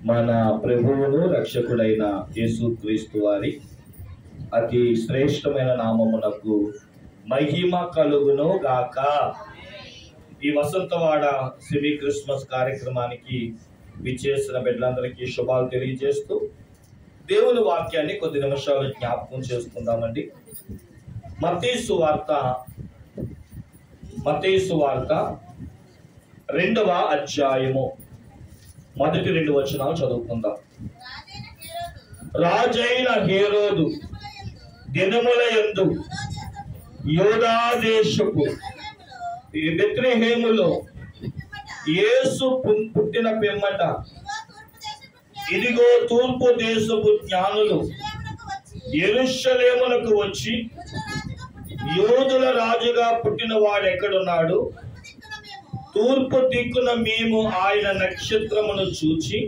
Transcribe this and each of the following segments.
మన ప్రభువును రక్షకుడైన యేసుక్రీస్తు వారి అతి శ్రేష్టమైన నామమునకు మహిమ కలుగును గాక. ఈ వసంతవాడ సెమీ క్రిస్మస్ కార్యక్రమానికి విచ్చేసిన బిడ్డలందరికీ శుభాలు తెలియజేస్తూ దేవుని వాక్యాన్ని కొద్ది నిమిషాలు జ్ఞాపకం చేసుకుందామండి. మత్తయి సువార్త 2వ అధ్యాయము మొదటి 2 వచనాలు చదువుకుందాం. రాజైన హేరోదు దినములయందు యూదా దేశపు బెత్లెహేములో యేసు పుట్టిన పిమ్మట ఇదిగో తూర్పు దేశపు జ్ఞానులు యెరూషలేమునకు వచ్చి, యూదుల రాజుగా పుట్టిన వాడు ఎక్కడున్నాడు? తూర్పు దిక్కున మేము ఆయన నక్షత్రమును చూచి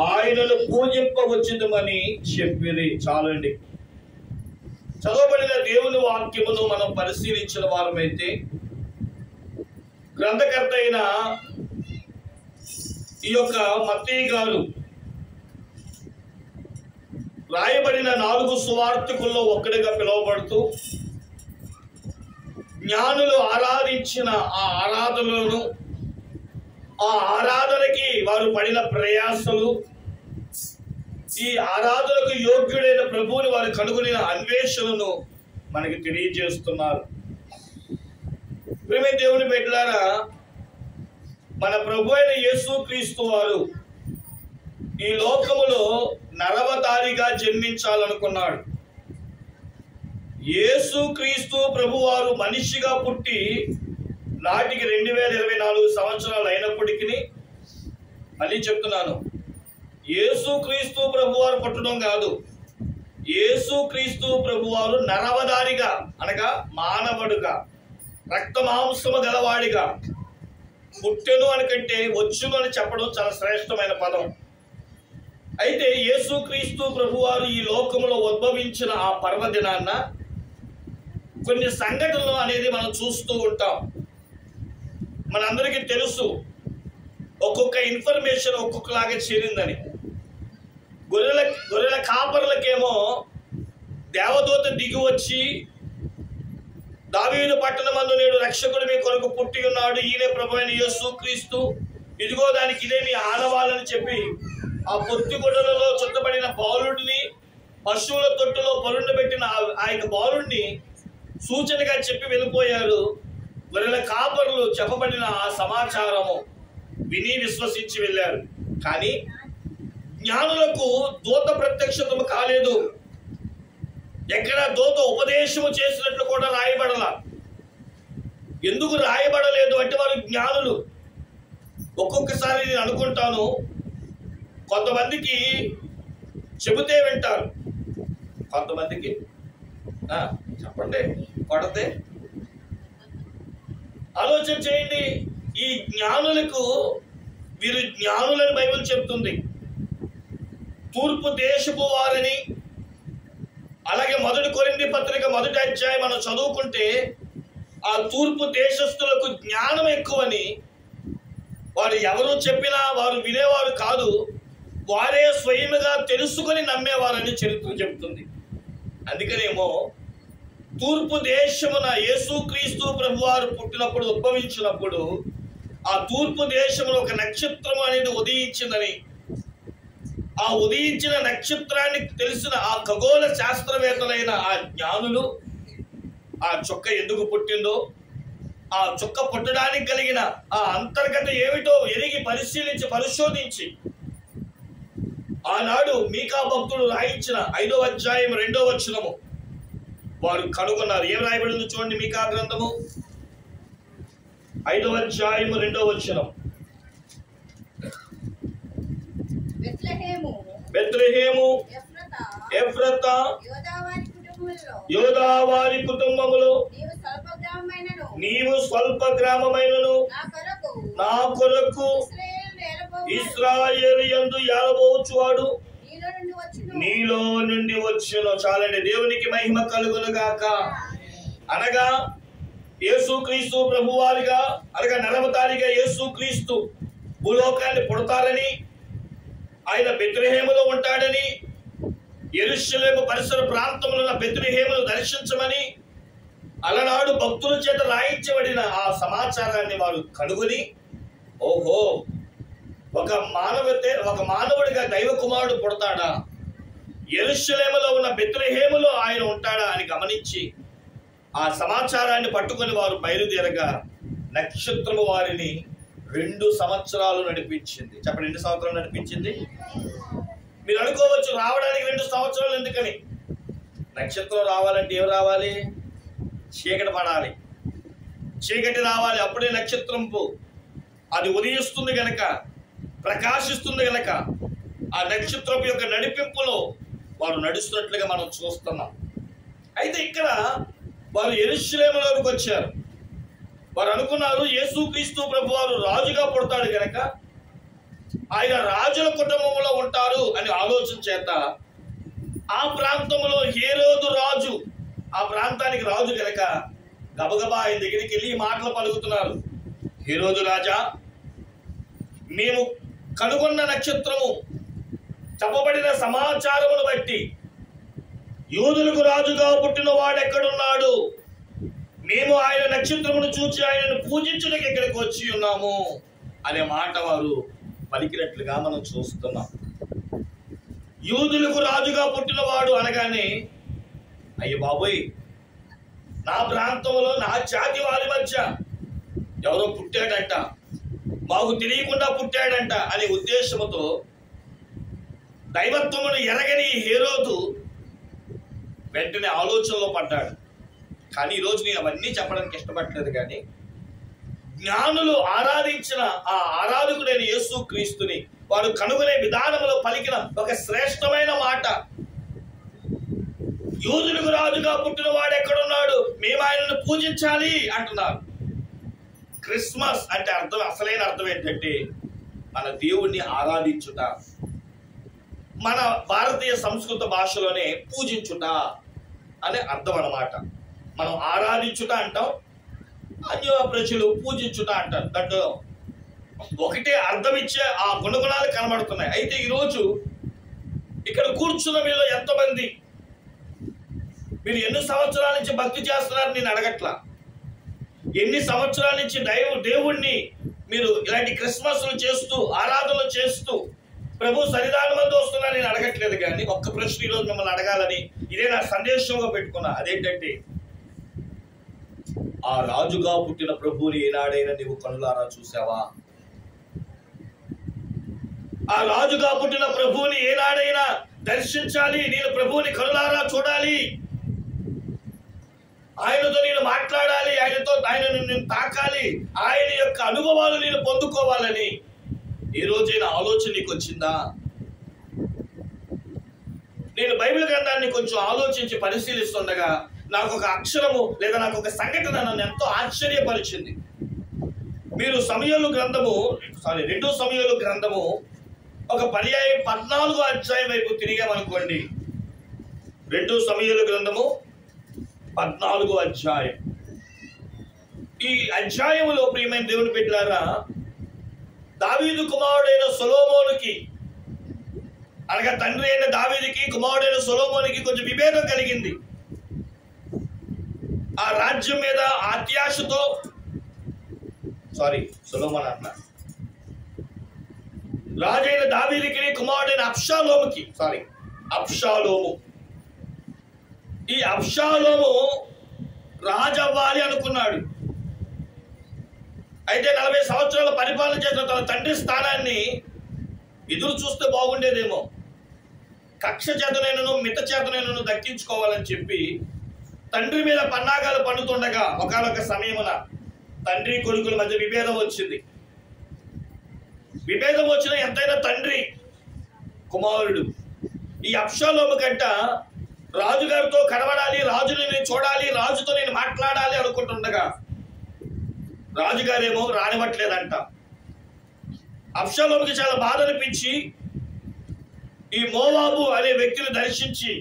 ఆయనను పూజింపవచ్చుమని చెప్పిరి. చాలండి. చదవబడిన దేవుని వాక్యమును మనం పరిశీలించిన వారమైతే, గ్రంథకర్త అయిన ఈ యొక్క మత్తయి గారు రాయబడిన 4 సువార్తికుల్లో ఒక్కడిగా పిలువబడుతూ, జ్ఞానులు ఆరాధించిన ఆ ఆరాధనలను, ఆ ఆరాధనకి వారు పడిన ప్రయాసలు, ఈ ఆరాధనకు యోగ్యుడైన ప్రభువుని వారు కనుగొనిన అన్వేషణను మనకి తెలియజేస్తున్నారు. ప్రేమ దేవుని బిడ్డలారా, మన ప్రభు అయిన యేసుక్రీస్తు వారు ఈ లోకములో నరవతారిగా జన్మించాలనుకున్నాడు. యేసుక్రీస్తు ప్రభువారు మనిషిగా పుట్టి నాటికి 2024 సంవత్సరాలు అయినప్పటికీ, మళ్ళీ చెప్తున్నాను, యేసుక్రీస్తు ప్రభువారు పుట్టడం కాదు, యేసుక్రీస్తు ప్రభువారు నరవతారిగా అనగా మానవుడుగా, రక్త మాంసము గలవాడిగా పుట్టెను అని కంటే వచ్చును అని చెప్పడం చాలా శ్రేష్టమైన పదం. అయితే యేసుక్రీస్తు ప్రభువారు ఈ లోకంలో ఉద్భవించిన ఆ పర్వదినాన్న కొన్ని సంఘటనలు అనేది మనం చూస్తూ ఉంటాం. మనందరికీ తెలుసు, ఒక్కొక్క ఇన్ఫర్మేషన్ ఒక్కొక్కలాగా చేరిందని. గొర్రెల కాపర్లకేమో దేవదూత దిగి వచ్చి, దావీదు పట్టణమందు నేడు రక్షకుడు మీ కొరకు పుట్టి ఉన్నాడు, ఈయనే ప్రభు అయిన యేసుక్రీస్తు, ఇదిగో దానికి ఇదే మీ ఆనవాళ్ళని చెప్పి ఆ పొత్తిగుడ్డలలో చుట్టబడిన బాలుడిని, పశువుల తొట్టులో పరుండబెట్టిన ఆ యొక్క బాలుడిని సూచనగా చెప్పి వెళ్ళిపోయారు. గొర్రెల కాపరులు చెప్పబడిన ఆ సమాచారము విని విశ్వసించి వెళ్ళారు. కానీ జ్ఞానులకు దూత ప్రత్యక్షతము కాలేదు. ఎక్కడ దూత ఉపదేశము చేసినట్లు కూడా రాయబడల. ఎందుకు రాయబడలేదు అంటే వారు జ్ఞానులు. ఒక్కొక్కసారి నేను అనుకుంటాను, కొంతమందికి చెబితే వింటారు, కొంతమందికి చెప్పండి కొడితే. ఆలోచన చేయండి. ఈ జ్ఞానులకు, వీరు జ్ఞానులని బైబిల్ చెప్తుంది. తూర్పు దేశపు వారని, అలాగే 1 కొరింథీ పత్రిక 1వ అధ్యాయం మనం చదువుకుంటే, ఆ తూర్పు దేశస్థులకు జ్ఞానం ఎక్కువని, వారు ఎవరు చెప్పినా వారు వినేవారు కాదు, వారే స్వయముగా తెలుసుకొని నమ్మేవారని చరిత్ర చెబుతుంది. అందుకనేమో తూర్పు దేశమున యేసుక్రీస్తు ప్రభువారు పుట్టినప్పుడు, ఉద్భవించినప్పుడు ఆ తూర్పు దేశంలో ఒక నక్షత్రం అనేది ఉదయించిందని, ఆ ఉదయించిన నక్షత్రాన్ని తెలిసిన ఆ ఖగోళ శాస్త్రవేత్తలైన ఆ జ్ఞానులు ఆ చుక్క ఎందుకు పుట్టిందో, ఆ చుక్క పుట్టడానికి కలిగిన ఆ అంతర్గత ఏమిటో ఎరిగి పరిశోధించి ఆనాడు మీకా భక్తుడు రాయించిన 5వ అధ్యాయం 2వ వచనము వారు కనుగొన్నారు. ఏం రాయబడింది చూడండి. మీకా గ్రంథము 5వ అధ్యాయం 2వ వచనం. బెత్లెహేము ఎఫ్రతా యోదా వారి కుటుంబములో నీవు స్వల్ప గ్రామమైనను నా కొరకు ఇశ్రాయేలు ఏలబోచువాడు నీలో నుండి వచ్చును. చాలండి. దేవునికి మహిమ కలుగును గాక. అనగా యేసుక్రీస్తు ప్రభువారిగా, అనగా నరవతారిగా యేసుక్రీస్తు భూలోకాన్ని పుడతారని, ఆయన బెత్లెహేములో ఉంటాడని, యెరూషలేము పరిసర ప్రాంతంలో ఉన్న బెత్లెహేమును దర్శించమని అలనాడు భక్తుల చేత రాయించబడిన ఆ సమాచారాన్ని వారు కనుగొని, ఓహో, ఒక మానవుడిగా దైవ కుమారుడు పుడతాడా, యెరూషలేములో ఉన్న బెత్లెహేములో ఆయన ఉంటాడా అని గమనించి ఆ సమాచారాన్ని పట్టుకొని వారు బయలుదేరగా నక్షత్రము వారిని 2 సంవత్సరాలు నడిపించింది. చెప్పండి, ఎన్ని సంవత్సరాలు నడిపించింది? మీరు అనుకోవచ్చు, రావడానికి 2 సంవత్సరాలు ఎందుకని. నక్షత్రం రావాలంటే ఏం రావాలి? చీకటి పడాలి, చీకటి రావాలి. అప్పుడే నక్షత్రంపు అది ఉదయిస్తుంది గనక, ప్రకాశిస్తుంది గనక ఆ నక్షత్రం యొక్క నడిపింపులో వారు నడుస్తున్నట్లుగా మనం చూస్తున్నాం. అయితే ఇక్కడ వారు యెరూషలేములోకి వచ్చారు. వారు అనుకున్నారు యేసుక్రీస్తు ప్రభు వారు రాజుగా పుడతాడు గనక ఆయన రాజుల కుటుంబంలో ఉంటారు అని ఆలోచన చేత ఆ ప్రాంతంలో హేరోదు రాజు, ఆ ప్రాంతానికి రాజు గనక గబగబా ఆయన దగ్గరికి వెళ్ళి మాటలు పలుకుతున్నారు. హేరోదు రాజా, మేము కనుగొన్న నక్షత్రము చెప్పబడిన సమాచారమును బట్టి యూదులకు రాజుగా పుట్టిన వాడు ఎక్కడున్నాడు? మేము ఆయన నక్షత్రమును చూచి ఆయనను పూజించడానికి ఇక్కడికి వచ్చి ఉన్నాము అనే మాట వారు పలికినట్లుగా మనం చూస్తున్నాం. యూదులకు రాజుగా పుట్టినవాడు అనగానే, అయ్య బాబోయ్, నా ప్రాంతంలో నా జాతి వారి మధ్య ఎవరో పుట్టాడంట, మాకు తెలియకుండా పుట్టాడంట అనే ఉద్దేశంతో దైవత్వమును ఎరగని హేరోదు వెంటనే ఆలోచనలో పడ్డాడు. కానీ ఈరోజు నేను అవన్నీ చెప్పడానికి ఇష్టపడలేదు. కానీ జ్ఞానులు ఆరాధించిన ఆ ఆరాధకుడైన యేసుక్రీస్తుని వారు కనుగొనే విధానంలో పలికిన ఒక శ్రేష్టమైన మాట, యూదులకు రాజుగా పుట్టిన వాడు ఎక్కడున్నాడు, మేము ఆయనను పూజించాలి అంటున్నారు. క్రిస్మస్ అంటే అర్థం, అసలైన అర్థం ఏంటంటే మన దేవుణ్ణి ఆరాధించుట. మన భారతీయ సంస్కృత భాషలోనే పూజించుట అనే అర్థం అన్నమాట. మనం ఆరాధించుట అంటాం, అన్య ప్రజలు పూజించుట అంటారు. దాంట్లో ఒకటే అర్థం ఇచ్చే ఆ గుణగుణాలు కనబడుతున్నాయి. అయితే ఈరోజు ఇక్కడ కూర్చున్న మీలో ఎంతమంది మీరు ఎన్ని సంవత్సరాల నుంచి భక్తి చేస్తున్నారు నేను అడగట్లా. ఎన్ని సంవత్సరాల నుంచి దేవుణ్ణి మీరు ఇలాంటి క్రిస్మస్లు చేస్తూ ఆరాధనలు చేస్తూ ప్రభు సన్నిధానం మందు వస్తున్నా నేను అడగట్లేదు. కానీ ఒక్క ప్రశ్న ఈరోజు మిమ్మల్ని అడగాలని ఇదే నా సందేశంగా పెట్టుకున్నా. అదేంటంటే, ఆ రాజుగా పుట్టిన ప్రభువుని ఏనాడైనా నీవు కనులారా చూసావా? ఆ రాజుగా పుట్టిన ప్రభువుని ఏనాడైనా దర్శించాలి, నేను ప్రభువుని కనులారా చూడాలి, ఆయనతో నేను మాట్లాడాలి, ఆయనను నేను తాకాలి, ఆయన యొక్క అనుభవాలు నేను పొందుకోవాలని ఈ రోజైనా ఆలోచన నీకు వచ్చిందా? నేను బైబిల్ గ్రంథాన్ని కొంచెం ఆలోచించి పరిశీలిస్తుండగా నాకు ఒక అక్షరము లేదా నాకు ఒక సంఘటన నన్ను ఎంతో ఆశ్చర్యపరిచింది. మీరు 2 సమూయేలు గ్రంథము ఒక పర్యాయం 14వ అధ్యాయం వైపు తిరిగామనుకోండి. 2 సమూయేలు గ్రంథము 14వ అధ్యాయం. ఈ అధ్యాయములో ప్రియమైన దేవుని బిడ్డలారా, దావీదు కుమారుడైన సొలొమోనుకి, అనగా తండ్రి అయిన దావీదుకి కుమారుడైన సొలొమోనుకి కొంచెం విభేదం కలిగింది. ఆ రాజ్యం మీద అత్యాశతో, సొలొమోన్ అన్న రాజైన దావీదుకి కుమారుడైన అబ్షాలోము, ఈ అబ్షాలోము రాజు అవ్వాలి అనుకున్నాడు. అయితే 40 సంవత్సరాల పరిపాలన చేసిన తన తండ్రి స్థానాన్ని ఎదురు చూస్తే బాగుండేదేమో, కక్ష చేతనైనను మిత చేతనైనను దక్కించుకోవాలని చెప్పి తండ్రి మీద పన్నాగాలు పండుతుండగా ఒకనొక సమయమున తండ్రి కొడుకుల మధ్య విభేదం వచ్చింది. విభేదం వచ్చిన ఎంతైనా తండ్రి కుమారుడు ఈ అబ్షాలోము కంట రాజుగారితో కనబడాలి, రాజుని నేను చూడాలి, రాజుతో నేను మాట్లాడాలి అనుకుంటుండగా రాజుగారేమో రానివ్వట్లేదంట. అబ్షాలోముకి చాలా బాధ అనిపించి ఈ మోవాబు అనే వ్యక్తిని దర్శించి,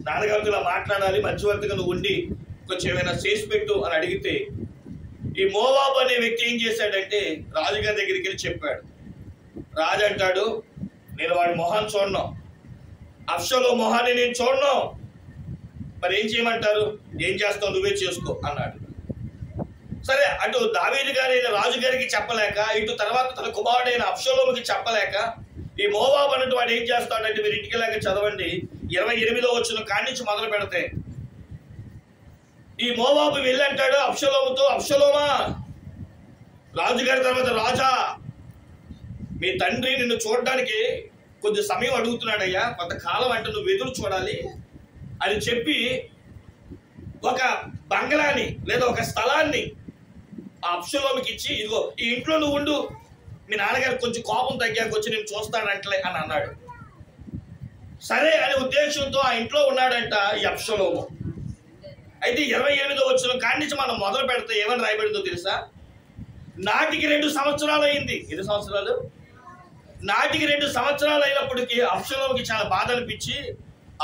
నాన్నగారితో ఇలా మాట్లాడాలి, మధ్యవర్తిగా నువ్వు ఉండి కొంచెం ఏమైనా చేసి పెట్టు అని అడిగితే ఈ మోవాబు అనే వ్యక్తి ఏం చేశాడంటే రాజుగారి దగ్గరికి వెళ్ళి చెప్పాడు. రాజు అంటాడు, నేను వాడి మొహాన్ని చూడను, అబ్షాలోము మొహాన్ని నేను చూడను. మరి ఏం చేయమంటారు? ఏం చేస్తావు నువ్వే చేసుకో అన్నాడు. సరే, అటు దావీదు గారైన రాజుగారికి చెప్పలేక, ఇటు తర్వాత తన కుమారుడైన అబ్షాలోముకి చెప్పలేక, ఈ మోవాబు అన్నట్టు వాడు ఏం చేస్తాడంటే, మీరు ఇంటికి లేక చదవండి 28వ వచనం కాడి నుంచి మొదలు పెడితే, ఈ మోవాబు వెళ్ళి అంటాడు అబ్షాలోముతో, అబ్షాలోమా, రాజుగారి తర్వాత రాజా, మీ తండ్రి నిన్ను చూడడానికి కొద్ది సమయం అడుగుతున్నాడయ్యా, కొంతకాలం అంటే నువ్వు ఎదురు చూడాలి అని చెప్పి ఒక బంగ్లాని లేదా ఒక స్థలాన్ని ఆ అబ్షాలోముకి ఇచ్చి, ఇదిగో ఈ ఇంట్లో నువ్వు ఉండు, మీ నాన్నగారు కొంచెం కోపం తగ్గాక వచ్చి నేను చూస్తానంటలే అని అన్నాడు. సరే అనే ఉద్దేశంతో ఆ ఇంట్లో ఉన్నాడంట ఈ అబ్షాలోము. అయితే 28వ వచనం కాడి నుంచి మనం మొదలు పెడితే ఏమని రాయబడిందో తెలుసా? నాటికి 2 సంవత్సరాలు అయింది. ఎన్ని సంవత్సరాలు? నాటికి 2 సంవత్సరాలు అయినప్పటికీ అబ్షాలోముకి చాలా బాధ అనిపించి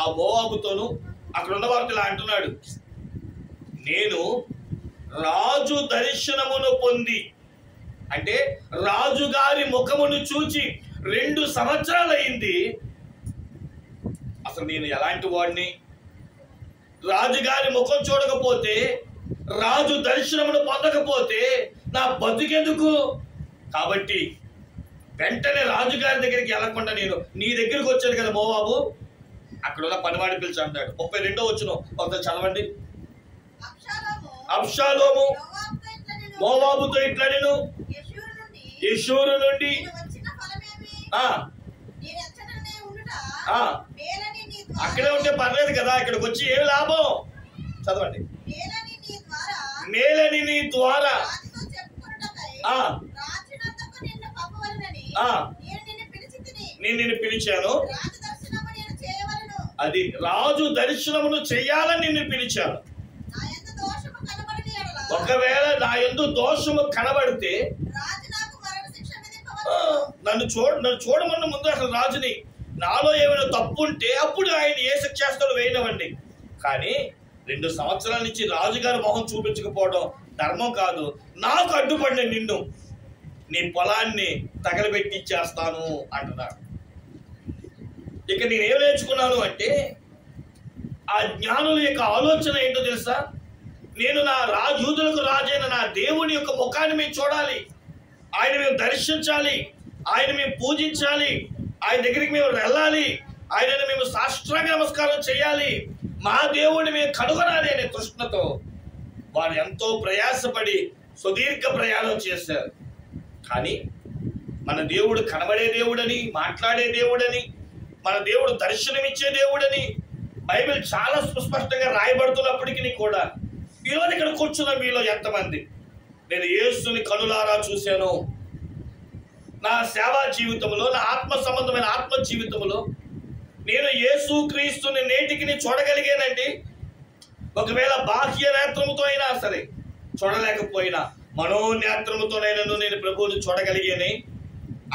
ఆ మోవాబుతోను అక్కడ ఉన్న వారితో ఇలా అంటున్నాడు, నేను రాజు దర్శనమును పొంది, అంటే రాజుగారి ముఖమును చూచి 2 సంవత్సరాలు అయింది. అసలు నేను ఎలాంటి వాడిని? రాజుగారి ముఖం చూడకపోతే, రాజు దర్శనమును పొందకపోతే నా బతుకెందుకు? కాబట్టి వెంటనే రాజుగారి దగ్గరికి వెళ్ళకుండా నేను నీ దగ్గరికి వచ్చాను కదా మోవాబు, అక్కడ ఉన్న పనివాడిని పిలిచి అంటాడు. 32వ వచనం ఒకసారి చదవండి. అబ్షాలోము మోవాబుతో ఇట్లా, నేను యెషూరు నుండి అక్కడే ఉంటే పర్లేదు కదా, ఇక్కడికి వచ్చి ఏమి లాభం? చదవండి. మేలని నీ ద్వారా నేను నిన్ను పిలిచాను, అది రాజు దర్శనమును చేయాలని నిన్ను పిలిచాను. ఒకవేళ నా యందు దోషము కనబడితే నన్ను చూడమన్న ముందు అసలు రాజుని, నాలో ఏమైనా తప్పు ఉంటే అప్పుడు ఆయన ఏ శిక్షాస్తులు వేయనివ్వండి. కానీ 2 సంవత్సరాల నుంచి రాజుగారి మొహం చూపించకపోవడం ధర్మం కాదు. నాకు అడ్డుపడిన నిన్ను నీ పొలాన్ని తగలబెట్టిచ్చేస్తాను అంటున్నాడు. ఇక నేనేం నేర్చుకున్నాను అంటే, ఆ జ్ఞానుల యొక్క ఆలోచన ఏంటో తెలుసా? నేను నా యూదులకు రాజైన నా దేవుని యొక్క ముఖాన్ని మేము చూడాలి, ఆయన మేము దర్శించాలి, ఆయన మేము పూజించాలి, ఆయన దగ్గరికి మేము వెళ్ళాలి, ఆయనను మేము సాష్టాంగ నమస్కారం చేయాలి, మా దేవుడిని మేము కనుగొనాలి అనే తృష్ణతో వారు ఎంతో ప్రయాసపడి సుదీర్ఘ ప్రయాణం చేశారు. కానీ మన దేవుడు కనబడే దేవుడని, మాట్లాడే దేవుడని, మన దేవుడు దర్శనమిచ్చే దేవుడని బైబిల్ చాలా సుస్పష్టంగా రాయబడుతున్నప్పటికీ కూడా ఈరోజు ఇక్కడ కూర్చున్న మీలో ఎంతమంది నేను యేసుని కనులారా చూశాను, నా సేవా జీవితంలో, నా ఆత్మ సంబంధమైన ఆత్మ జీవితంలో నేను యేసు క్రీస్తుని నేటికి చూడగలిగానండి? ఒకవేళ బాహ్య నేత్రముతో అయినా సరే చూడలేకపోయినా మనోనేత్రముతోనైనా నేను ప్రభువుని చూడగలిగానే,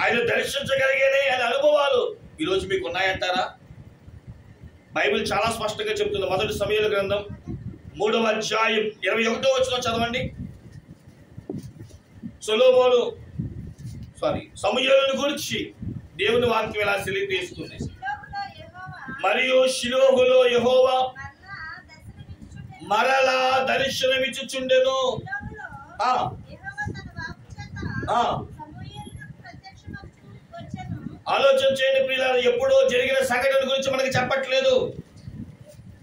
ఆయన దర్శించగలిగానే అనే అనుభవాలు ఈరోజు మీకు ఉన్నాయంటారా? బైబిల్ చాలా స్పష్టంగా చెప్తుంది. 1 సమూయేలు గ్రంథం 3వ అధ్యాయం 21వ వచనం చదవండి. సమూయేలును గురించి దేవుని వాక్యం ఇలా తెలియజేస్తుంది. మరియు షిలోహులో యెహోవా మరలా దర్శనమిచ్చుచుండెను. ఆలోచన చేయండి ప్రియులారా, ఎప్పుడో జరిగిన సంఘటన గురించి మనకి చెప్పట్లేదు,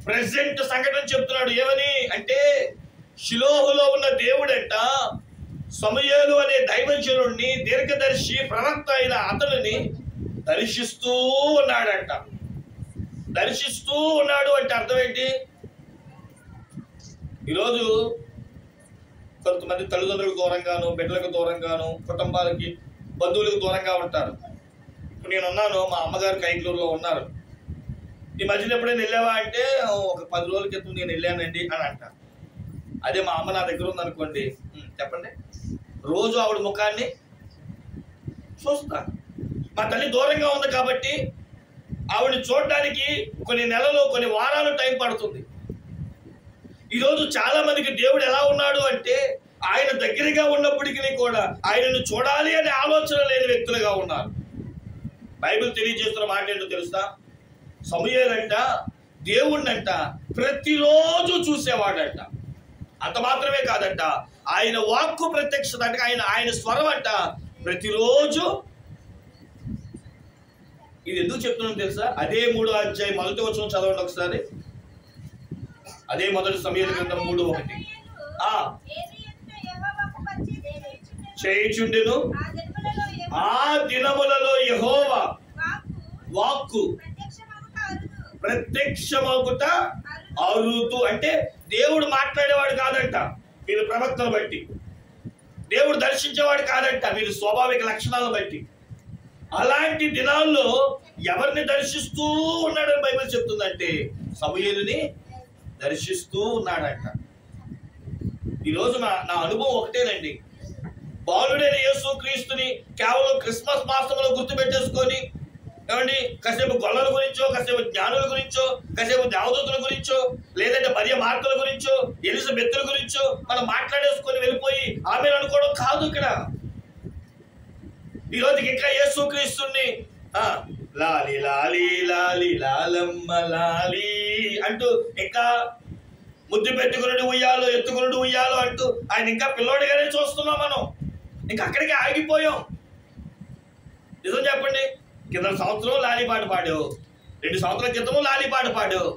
ప్రెసెంట్ సంఘటన చెప్తున్నాడు. ఏమని అంటే, షిలోహులో ఉన్న దేవుడంట సమూయేలు అనే దైవజనుడిని, దీర్ఘదర్శి ప్రవక్త అయిన అతనిని దర్శిస్తూ ఉన్నాడంట. దర్శిస్తూ ఉన్నాడు అంటే అర్థం ఏంటి? ఈరోజు కొంతమంది తల్లిదండ్రులకు దూరంగాను, బిడ్డలకు దూరంగాను, కుటుంబాలకి బంధువులకు దూరంగా ఉంటారు. నేను ఉన్నాను, మా అమ్మగారు కైకలూరులో ఉన్నారు. ఈ మధ్యన ఎప్పుడైనా వెళ్ళావా అంటే, ఒక 10 రోజుల క్రితం నేను వెళ్ళానండి అని అంటారు. అదే మా అమ్మ నా దగ్గర ఉందనుకోండి, చెప్పండి, రోజు ఆవిడ ముఖాన్ని చూస్తాను. మా తల్లి దూరంగా ఉంది కాబట్టి ఆవిడని చూడడానికి కొన్ని నెలలు, కొన్ని వారాలు టైం పడుతుంది. ఈరోజు చాలా మందికి దేవుడు ఎలా ఉన్నాడు అంటే, ఆయన దగ్గరగా ఉన్నప్పటికీ కూడా ఆయనను చూడాలి అనే ఆలోచన లేని వ్యక్తులుగా ఉన్నారు. బైబిల్ తెలియజేస్తున్న మాట ఏంటో తెలుసా? సమూయేలంట దేవుణ్ణంట ప్రతిరోజు చూసేవాడంట. అంత మాత్రమే కాదంట, ఆయన వాక్కు ప్రత్యక్షత అంటే ఆయన స్వరం అంట ప్రతిరోజు. ఇది ఎందుకు చెప్తున్నాను తెలుసా? అదే 3వ అధ్యాయం 1వ వచనం చదవండి ఒకసారి. అదే మొదటి సమూయేలు గ్రంథం 3:1. చేయుచుండెను ఆ దినములలో యెహోవా వాక్కు ప్రత్యక్షమగుట అరుదు. అంటే దేవుడు మాట్లాడేవాడు కాదంట వీళ్ళ ప్రవక్తను బట్టి, దేవుడు దర్శించేవాడు కాదంట వీళ్ళ స్వాభావిక లక్షణాలను బట్టి. అలాంటి దినాల్లో ఎవరిని దర్శిస్తూ ఉన్నాడని బైబిల్ చెప్తుందంటే సమూయేలుని దర్శిస్తూ ఉన్నాడంట. ఈరోజు నా అనుభవం ఒకటేనండి. బాలుడైన యేసుక్రీస్తుని కేవలం క్రిస్మస్ మాసంలో గుర్తుపెట్టేసుకొని ఏమండి కాసేపు గొల్లల గురించో, కాసేపు జ్ఞానుల గురించో, కాసేపు దేవదూతుల గురించో, లేదంటే మరియ మార్తల గురించో, ఎలిజబెత్తుల గురించో మనం మాట్లాడేసుకొని వెళ్ళిపోయి ఆమె అనుకోవడం కాదు. ఇక్కడ ఈరోజు ఇంకా యేసుక్రీస్తుని లాలి లాలి లాలి లాలమ్మ లాలి అంటూ, ఇంకా ముద్దు పెట్టుకున్నాడు ఉయ్యాలో, ఎత్తుకున్నాడు ఉయ్యాలో అంటూ ఆయన ఇంకా పిల్లోడిగానే చూస్తున్నాం మనం. ఇంకా అక్కడికి ఆగిపోయాం. నిజం చెప్పండి, కింద సంవత్సరం లాలిపాట పాడావు, 2 సంవత్సరాల క్రితము లాలిపాట పాడావు,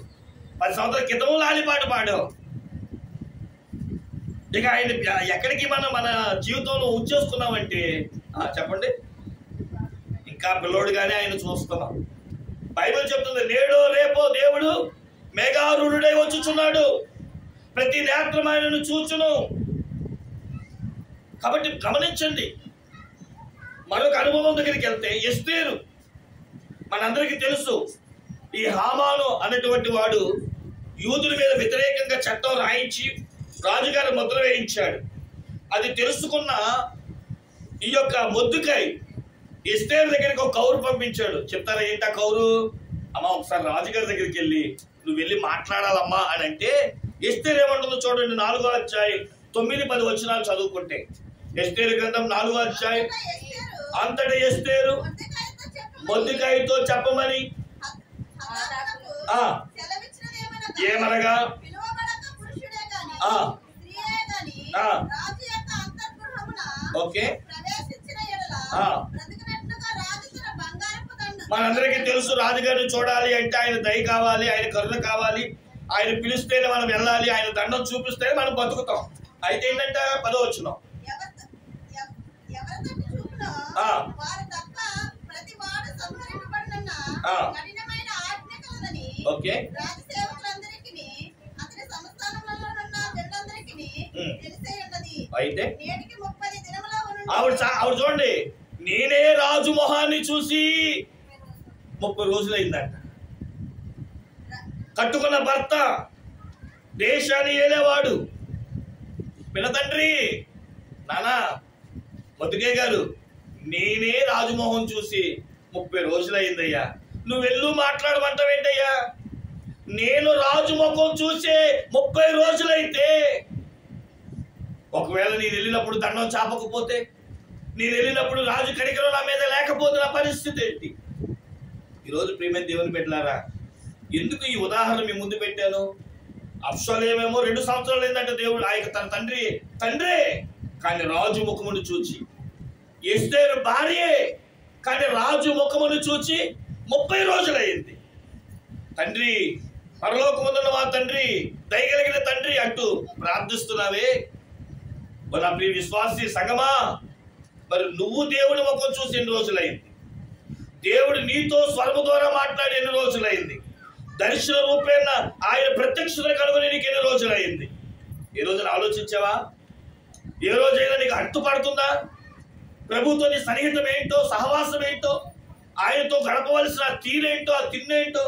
10 సంవత్సరాల క్రితము లాలిపాట పాడావు. ఇక ఆయన ఎక్కడికి మన జీవితంలో ఉంచేసుకున్నామంటే చెప్పండి, ఇంకా పిల్లోడుగానే ఆయన చూస్తున్నాం. బైబిల్ చెప్తుంది, నేడో రేపో దేవుడు మేఘారూఢుడై వచ్చుచున్నాడు, ప్రతి నేత్రం ఆయనను చూచును. కాబట్టి గమనించండి. మరొక అనుభవం దగ్గరికి వెళ్తే ఎస్తేరు, మనందరికీ తెలుసు, ఈ హామాను అన్నటువంటి వాడు యూదుల మీద వ్యతిరేకంగా చట్టం రాయించి రాజుగారి ముద్ర వేయించాడు. అది తెలుసుకున్న ఈ యొక్క మొద్దుకై ఎస్తేరు దగ్గరికి ఒక కౌరు పంపించాడు. చెప్తారా ఏంటా కౌరు? అమ్మ ఒకసారి రాజుగారి దగ్గరికి వెళ్ళి నువ్వు వెళ్ళి మాట్లాడాలమ్మా అని అంటే ఎస్తేరు ఏమంటుందో చూడండి. 4వ అధ్యాయం 9-10 వచనాలు చదువుకుంటే, ఎస్తేరు గ్రంథం 4వ అధ్యాయం. అంతటా ఎస్తేరు మొర్దెకైతో చెప్పమని ఏమనగా ఓకే, మనందరికీ తెలుసు రాజుగారిని చూడాలి అంటే ఆయన దయ కావాలి, ఆయన కరుణ కావాలి, ఆయన పిలిస్తేనే మనం వెళ్ళాలి, ఆయన దండం చూపిస్తేనే మనం బతుకుతాం. అయితే ఏంటంటే 10వ వచనం, ఓకే, అయితే ఆవిడ చూడండి, నేనే రాజు మొహాన్ని చూసి 30 రోజులైందంట. కట్టుకున్న భర్త, దేశాన్ని ఏలేవాడు, పినతండ్రి నానా మొద్దుకే గారు, నేనే రాజుమోహన్ చూసి 30 రోజులైందయ్యా, నువ్వు వెళ్ళు మాట్లాడమంటావేంటయ్యా? నేను రాజుముఖం చూసే 30 రోజులైతే, ఒకవేళ నేను వెళ్ళినప్పుడు దండం చాపకపోతే, నేను వెళ్ళినప్పుడు రాజు కడికలో నా మీద లేకపోతే నా పరిస్థితి ఏంటి? ఈరోజు ప్రియమైన దేవుని బిడ్డలారా, ఎందుకు ఈ ఉదాహరణ మీ ముందు పెట్టాను? అబ్షాలోమేమో 2 సంవత్సరాలు ఏంటంటే దేవుడు ఆయన తన తండ్రే కానీ రాజు ముఖమును చూచి, ఎస్తేరు భార్యే కానీ రాజు ముఖమును చూచి 30 రోజులైంది. తండ్రి, పరలోకముందున్న మా తండ్రి, దయగలిగిన తండ్రి అంటూ ప్రార్థిస్తున్నావే. నా ప్రియ విశ్వాసి సంగమా, మరి నువ్వు దేవుడి ముఖం చూసి ఎన్ని రోజులైంది? దేవుడు నీతో స్వరము ద్వారా మాట్లాడి ఎన్ని రోజులైంది? దర్శన రూపేణ ఆయన ప్రత్యక్షత కనుగొని నీకు ఎన్ని రోజులైంది? ఏ రోజున ఆలోచించావా? ఏ రోజైనా నీకు అడ్డుపడుతుందా? ప్రభుతో నీ సన్నిహితం ఏంటో, సహవాసం ఏంటో, ఆయనతో గడపవలసిన తీరేంటో, ఆ తిన్నేంటో?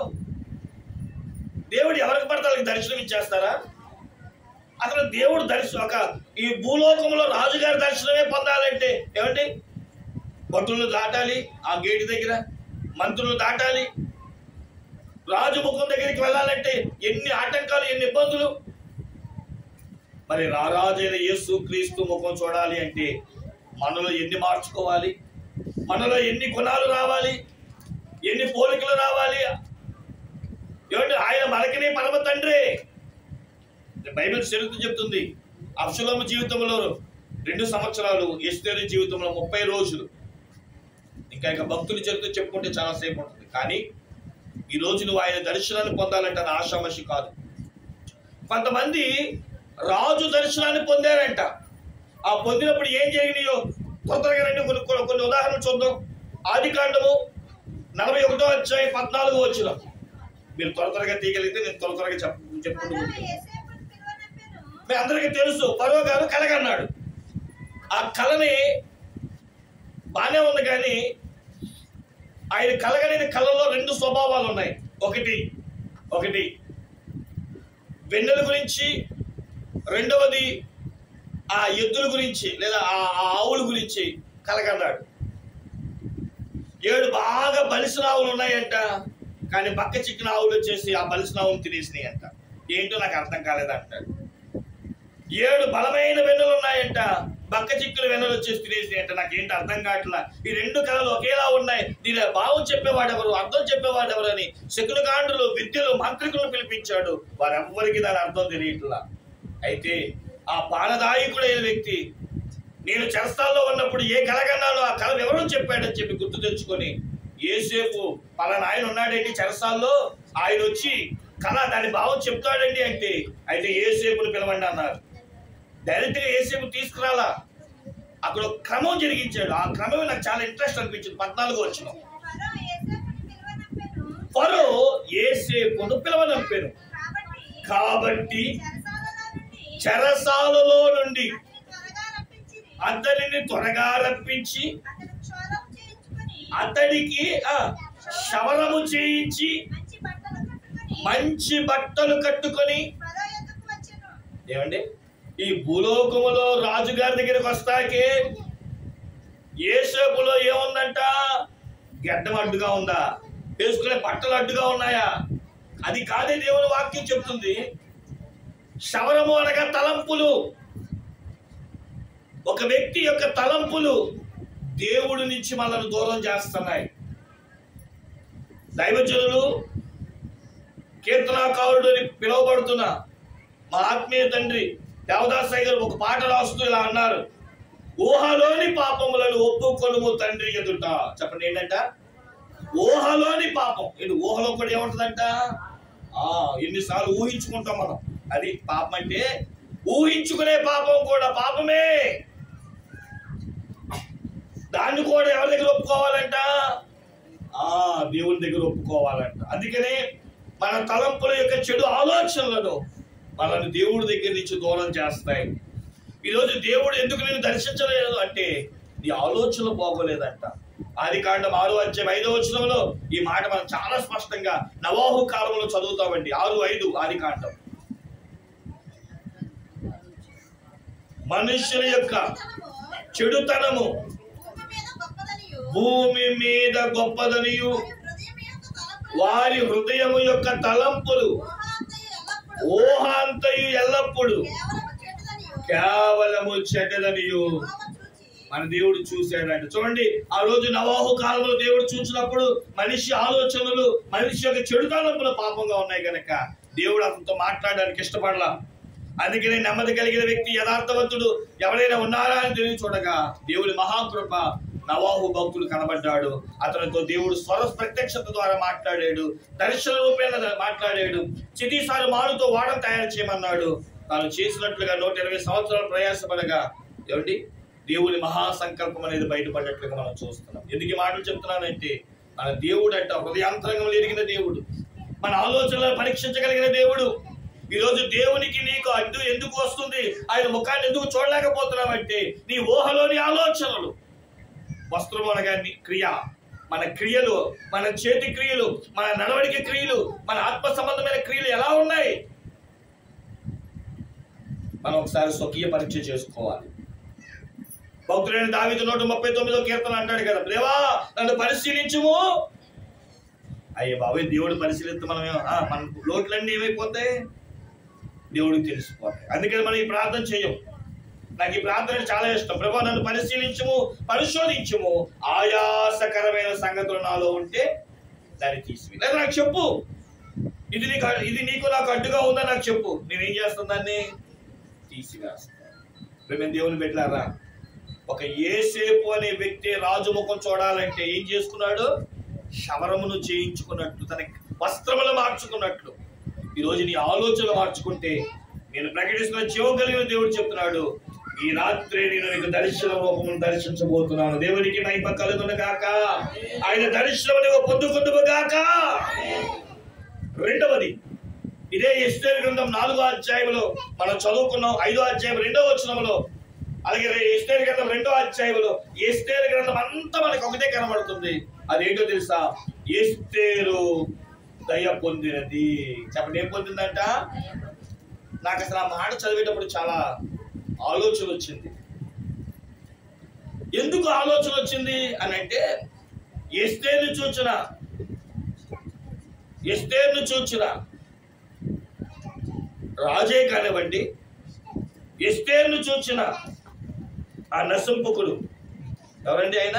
దేవుడు ఎవరికి పడితే వాళ్ళకి దర్శనం ఇచ్చేస్తారా? అసలు దేవుడు ఈ భూలోకంలో రాజుగారి దర్శనమే పొందాలంటే ఏమండి? భటులను దాటాలి, ఆ గేటు దగ్గర మంత్రులు దాటాలి, రాజుముఖం దగ్గరికి వెళ్ళాలంటే ఎన్ని ఆటంకాలు, ఎన్ని ఇబ్బందులు. మరి రారాజైన యేసు క్రీస్తు ముఖం చూడాలి అంటే మనలో ఎన్ని మార్చుకోవాలి, మనలో ఎన్ని గుణాలు రావాలి, ఎన్ని పోలికలు రావాలి? ఏమంటే ఆయన మనకినే పరమ తండ్రి. బైబిల్ చరిత్ర చెప్తుంది, అబ్షలోము జీవితంలో 2 సంవత్సరాలు, ఎస్తేరు జీవితంలో 30 రోజులు. ఇంకా భక్తుల చరిత్ర చెప్పుకుంటే చాలా సేపు ఉంటుంది. కానీ ఈ రోజు నువ్వు ఆయన దర్శనాన్ని పొందాలంటే అది ఆషామాషి కాదు. కొంతమంది రాజు దర్శనాన్ని పొందారంట. ఆ పొందినప్పుడు ఏం జరిగినాయో త్వరగా రండి, కొన్ని ఉదాహరణలు చూద్దాం. ఆదికాండము 41వ అధ్యాయం 14వ వచనం. మీరు త్వరగా తీయగలిగితే నేను త్వరగా చెప్పుకుంటూ మీ అందరికీ తెలుసు, ఫరో గారు కలగన్నాడు. ఆ కళని బాగానే ఉంది, కానీ ఆయన కలగలేని కళలో 2 స్వభావాలు ఉన్నాయి. ఒకటి వెన్నెల గురించి, రెండవది ఆ ఎద్దుల గురించి లేదా ఆ ఆవుల గురించి కలగన్నాడు. 7 బాగా బలిసిన ఆవులు ఉన్నాయంట, కానీ పక్క చిక్కిన ఆవులు వచ్చేసి ఆ బలిసిన ఆవులు తినేసినాయి అంట. ఏంటో నాకు అర్థం కాలేదంటాడు. 7 బలమైన వెన్నులు ఉన్నాయంట, బక్క చిక్కులు వెన్నులు వచ్చేసి తినేసినాయి అంట. నాకేంటి అర్థం కావట్లా. ఈ 2 కళలు ఒకేలా ఉన్నాయి. దీని భావం చెప్పేవాడెవరు, అర్థం చెప్పేవాడెవరు అని శకునకాండులు, విద్యలు, మంత్రికులను పిలిపించాడు. వారెవ్వరికి దాని అర్థం తెలియట్లా. అయితే ఆ పానదాయకుడైన వ్యక్తి నేను చెరసాల్లో ఉన్నప్పుడు ఏ కలగన్నాడో ఆ కళ ఎవరో చెప్పాడని చెప్పి గుర్తు తెచ్చుకొని, యేసేపు పలానా ఆయన ఉన్నాడండి చెరసాల్లో, ఆయన వచ్చి కళ దాని భావం చెప్తాడండి అంటే, అయితే యేసేపుని పిలవండి అన్నారు. డైరెక్ట్గా యేసేపు తీసుకురాలా, అక్కడ ఒక క్రమం జరిగించాడు. ఆ క్రమం నాకు చాలా ఇంట్రెస్ట్ అనిపించింది. 14వ వచనం. ఫరో యేసేపును పిలవనంపాను, కాబట్టి చెరసాలలో నుండి అతనిని త్వరగా రప్పించి అతడికి శవరము చేయించి మంచి బట్టలు కట్టుకొని. ఏమండి, ఈ భూలోకములో రాజుగారి దగ్గరికి వస్తాకే యేసేపులో ఏముందంట? గడ్డం అడ్డుగా ఉందా? వేసుకునే బట్టలు అడ్డుగా ఉన్నాయా? అది కాదే దేవుని వాక్యం చెప్తుంది. శవరము అనగా తలంపులు. ఒక వ్యక్తి యొక్క తలంపులు దేవుడి నుంచి మనల్ని దూరం చేస్తున్నాయి. దైవజనులు, కీర్తనాకారుడు అని పిలువబడుతున్న మా ఆత్మీయ తండ్రి దేవదాసయ్య గారు ఒక పాట రాస్తూ ఇలా అన్నారు, ఊహలోని పాపములను ఒప్పుకొనుము తండ్రి ఎదుట. చెప్పండి ఏంటంట? ఊహలోని పాపం. ఇది ఊహలో కూడా ఏముంటుందంట? ఎన్నిసార్లు ఊహించుకుంటాం మనం. అది పాపం అంటే ఊహించుకునే పాపం కూడా పాపమే. దాన్ని కూడా ఎవరి దగ్గర ఒప్పుకోవాలంట? దేవుని దగ్గర ఒప్పుకోవాలంట. అందుకనే మన తలంపుల యొక్క చెడు ఆలోచనలను మనల్ని దేవుడి దగ్గర నుంచి దూరం చేస్తాయి. ఈరోజు దేవుడు ఎందుకు నేను దర్శించలేదు అంటే నీ ఆలోచనలు బాగోలేదంట. ఆదికాండం 6వ అధ్యాయం 5వ వచనంలో ఈ మాట మనం చాలా స్పష్టంగా నోవహు కాలంలో చదువుతామండి. 6:5 ఆదికాండం. మనుషుల యొక్క చెడుతనము భూమి మీద గొప్పదనియు వారి హృదయము యొక్క తలంపులు ఊహాంతయు ఎల్లప్పుడు కేవలము చెడ్డదనియు మన దేవుడు చూశాడంట. చూడండి, ఆ రోజు నోవహు కాలంలో దేవుడు చూసినప్పుడు మనిషి ఆలోచనలు, మనిషి యొక్క చెడు తలంపులు పాపంగా ఉన్నాయి కనుక దేవుడు అతనితో మాట్లాడడానికి ఇష్టపడలా. అందుకనే నెమ్మది కలిగిన వ్యక్తి, యథార్థవంతుడు ఎవరైనా ఉన్నారా అని తెలియ చూడగా దేవుడి మహాకృప నోవహు భక్తుడు కనబడ్డాడు. అతనితో దేవుడు స్వర ప్రత్యక్షత ద్వారా మాట్లాడాడు, దర్శన రూపేణ మాట్లాడాడు. చితిసారి మానుతో వాడను తయారు చేయమన్నాడు. తాను చేసినట్లుగా 120 సంవత్సరాలు ప్రయాసపడగా ఏమండి దేవుని మహాసంకల్పం అనేది బయటపడినట్లుగా మనం చూస్తున్నాం. ఎందుకు మాటలు చెప్తున్నానంటే మన దేవుడు అంట హృదయాంతరంగంలో ఎరిగిన దేవుడు, మన ఆలోచనలను పరీక్షించగలిగిన దేవుడు. ఈరోజు దేవునికి నీకు అడ్డు ఎందుకు వస్తుంది? ఆయన ముఖాన్ని ఎందుకు చూడలేకపోతున్నావంటే నీ ఊహలోని ఆలోచనలు. వస్త్రం అనగా క్రియ, మన క్రియలు, మన చేతి క్రియలు, మన నడవడిక క్రియలు, మన ఆత్మ సంబంధమైన క్రియలు ఎలా ఉన్నాయి? మనం ఒకసారి స్వకీయ పరీక్ష చేసుకోవాలి. భక్తుడైన దావీదు 139వ కీర్తన అంటాడు కదా, దేవా నన్ను పరిశీలించుము. అయ్యే బాబు, దేవుడు పరిశీలిస్తే మనం మన లోట్లన్నీ ఏమైపోతాయి? దేవుడికి తెలిసిపోతాయి. అందుకని మనం ఈ ప్రార్థన చేయం. నాకు ఈ ప్రార్థన చాలా ఇష్టం. ప్రభువా నన్ను పరిశీలించుము, పరిశోధించుము, ఆయాసకరమైన సంగతులు నాలో ఉంటే దాన్ని తీసివేయి. లేదా నాకు చెప్పు, ఇది నీకు నాకు అడ్డుగా ఉందా నాకు చెప్పు, నేనేం చేస్తాను, దాన్ని తీసివేస్తాను. మేము దేవుని పెట్టారా, ఒక యేసేపు అనే వ్యక్తి రాజు ముఖం చూడాలంటే ఏం చేసుకున్నాడు, శవరమును చేయించుకున్నట్లు, తన వస్త్రములు మార్చుకున్నట్లు ఈరోజు నీ ఆలోచనలు మార్చుకుంటే నేను ప్రకటిస్తున్న జీవం కలిగిన దేవుడు చెప్తున్నాడు, ఈ రాత్రి నేను నీకు దర్శన రూపమును దర్శించబోతున్నాను. దేవునికి మహిమ కలుగును గాక. ఆయన దర్శనము నీవు పొందుకుందువు గాక. రెండవది, ఇదే ఎస్తేరు గ్రంథం 4వ అధ్యాయంలో మనం చదువుకున్నాం, 5వ అధ్యాయం 2వ వచనంలో, అలాగే ఎస్తేరు గ్రంథం 2వ అధ్యాయంలో ఎస్తేరు గ్రంథం అంతా మనకు ఒకటే కనబడుతుంది. అదేంటో తెలుసా, ఎస్తేరు దయ పొందినది. చెప్పండి, ఏం పొందిందంట? నాకు అసలు ఆ మాట చదివేటప్పుడు చాలా ఆలోచన వచ్చింది. ఎందుకు ఆలోచన వచ్చింది అని అంటే, ఎస్తేరును చూచిన రాజే కానివ్వండి, ఎస్తేరును చూచిన ఆ నశింపుకుడు ఎవరండి? ఆయన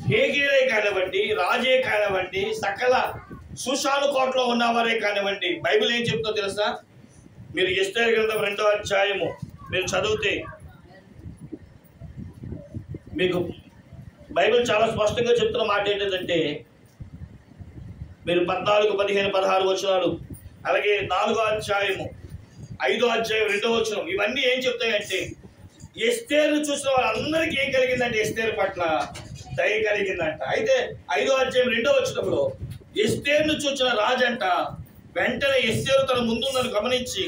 హేగేరే కానివ్వండి, రాజే కానివ్వండి, సకల సుషాను కోటలో ఉన్నవారే కానివ్వండి, బైబిల్ ఏం చెప్తుందో తెలుసా? మీరు ఎస్తేరు గ్రంథం 2వ అధ్యాయము మీరు చదివితే మీకు బైబిల్ చాలా స్పష్టంగా చెప్తున్న మాట ఏంటంటే, మీరు 14, 15, 16 వచనాలు, అలాగే 4వ అధ్యాయము, 5వ అధ్యాయం 2వ వచనం, ఇవన్నీ ఏం చెప్తాయంటే, ఎస్తేరును చూసిన వాళ్ళందరికీ ఏం కలిగిందంటే, ఎస్తేరు పట్ల దయ కలిగిందంట. అయితే 5వ అధ్యాయం 2వ వచనంలో ఎస్తేరును చూసిన రాజంట వెంటనే ఎస్తేరు తన ముందున్నను గమనించి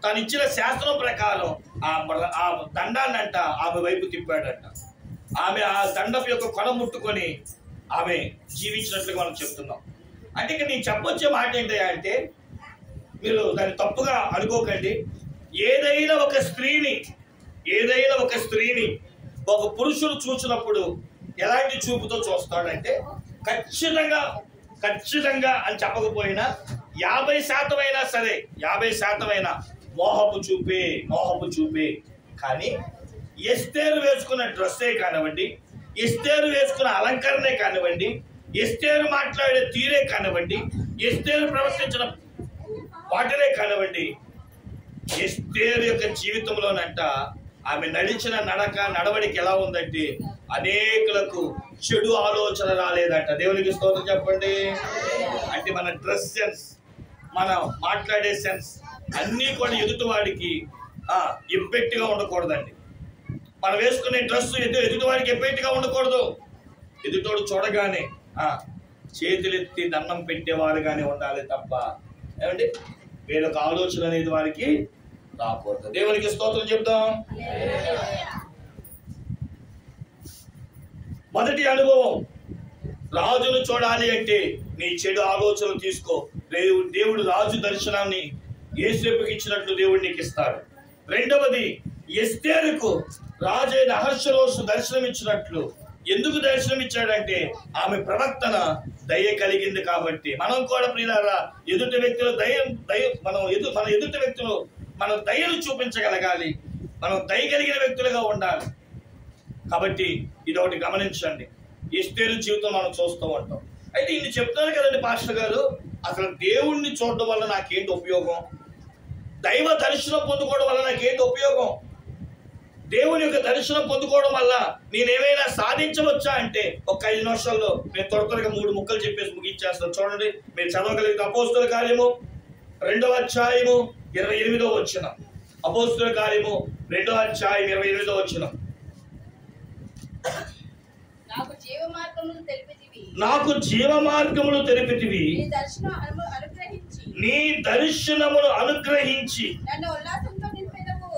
తాను ఇచ్చిన శాస్త్రం ప్రకారం ఆ దండాన్ని అంట ఆమె వైపు తిప్పాడంట. ఆమె ఆ దండపు యొక్క కొన ముట్టుకొని ఆమె జీవించినట్లుగా మనం చెప్తున్నాం. అంటే ఇక నేను చెప్పొచ్చే మాట ఏంటి అంటే, మీరు దాన్ని తప్పుగా అనుకోకండి. ఏదైనా ఒక స్త్రీని ఒక పురుషుడు చూసినప్పుడు ఎలాంటి చూపుతో చూస్తాడంటే, ఖచ్చితంగా అని చెప్పకపోయినా 50% అయినా సరే, 50% అయినా మోహపు చూపే. కానీ ఎస్తేరు వేసుకున్న డ్రెస్సే కానివ్వండి, ఎస్తేరు వేసుకున్న అలంకరణే కానివ్వండి, ఎస్తేరు మాట్లాడే తీరే కానివ్వండి, ఎస్తేరు ప్రవర్తించిన వాటినే కానివ్వండి, ఎస్తేరు యొక్క జీవితంలోనంట ఆమె నడిచిన నడవడికి ఎలా ఉందంటే, అనేకులకు చెడు ఆలోచన రాలేదంట. దేవునికి స్తోత్రం చెప్పండి. అంటే మన డ్రెస్ సెన్స్, మన మాట్లాడే సెన్స్ అన్నీ కూడా ఎదుటివాడికి ఎఫెక్ట్గా ఉండకూడదండి. మనం వేసుకునే డ్రెస్ ఎదుటివాడికి ఎఫెక్ట్గా ఉండకూడదు. ఎదుటోడు చూడగానే చేతులెత్తి దండం పెట్టేవారుగానే ఉండాలి తప్ప ఏమండి వేరొక ఆలోచన అనేది వారికి రాకూడదు. దేవునికి స్తోత్రం చెప్తాం. మొదటి అనుభవం, రాజును చూడాలి అంటే నీ చెడు ఆలోచనలు తీసుకో. దేవుడు రాజు దర్శనాన్ని యేసేపుకి ఇచ్చినట్లు దేవుడు నీకు ఇస్తాడు. రెండవది, ఎస్తేరుకు రాజైన అహష్వేరోషు దర్శనం ఇచ్చినట్లు. ఎందుకు దర్శనం ఇచ్చాడంటే ఆమె ప్రవర్తన దయ కలిగింది కాబట్టి. మనం కూడా ప్రియులారా ఎదుటి వ్యక్తులు మన ఎదుటి వ్యక్తులు మనం దయను చూపించగలగాలి. మనం దయ కలిగిన వ్యక్తులుగా ఉండాలి. కాబట్టి ఇది ఒకటి గమనించండి. ఎస్తేరు జీవితం మనం చూస్తూ ఉంటాం. అయితే ఇన్ని చెప్తాను కదండి పాస్టర్ గారు, అసలు దేవుణ్ణి చూడడం వల్ల నాకేంటి ఉపయోగం, దైవ దర్శనం పొందుకోవడం వల్ల నాకేంటి ఉపయోగం, దేవుని యొక్క దర్శనం పొందుకోవడం వల్ల నేనేమైనా సాధించవచ్చా అంటే ఒక 5 నిమిషాల్లో నేను త్వరగా 3 ముక్కలు చెప్పేసి ముగించేస్తాను. చూడండి, మీరు చదవగలిగితే అపోస్తుల కార్యము 2వ అధ్యాయము 28వ వచనం. అపోస్తుల కార్యము 2వ అధ్యాయం 28వ వచనం. నాకు జీవ మార్గములు తెలిపితివి, నీ దర్శనమును అనుగ్రహించి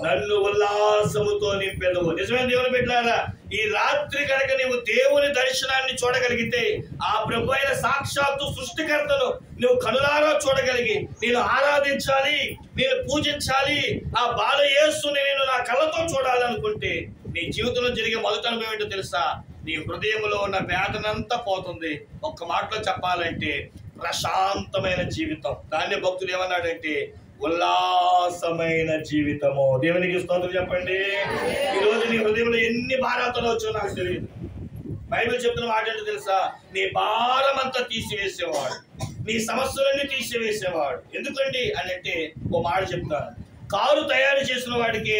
నన్ను ఉల్లాసముతో నింపెదవు. నిజమే దేవుని బిడ్డలారా, ఈ రాత్రి కనుక నీవు దేవుని దర్శనాన్ని చూడగలిగితే, ఆ ప్రభు అయిన సాక్షాత్తు సృష్టికర్తను నువ్వు కనులారా చూడగలిగి, నేను ఆరాధించాలి, నేను పూజించాలి, ఆ బాల యేసుని నేను నా కళ్ళతో చూడాలనుకుంటే నీ జీవితంలో జరిగే మొదటి అనుభవం ఏంటో తెలుసా? నీ హృదయంలో ఉన్న వేదనంతా పోతుంది. ఒక్క మాటలో చెప్పాలంటే ప్రశాంతమైన జీవితం. దాన్ని భక్తులు ఏమన్నాడంటే ఉల్లాసమైన జీవితము. దేవునికి స్తోత్రం చెప్పండి. ఈరోజు నీ హృదయంలో ఎన్ని భారాలతో వచ్చో నాకు తెలియదు. బైబిల్ చెప్తున్న మాట ఏంటో తెలుసా? నీ భారం అంతా తీసివేసేవాడు, నీ సమస్యలన్నీ తీసివేసేవాడు. ఎందుకండి అని అంటే ఓ మాట చెప్తాను. కారు తయారు చేసిన వాడికి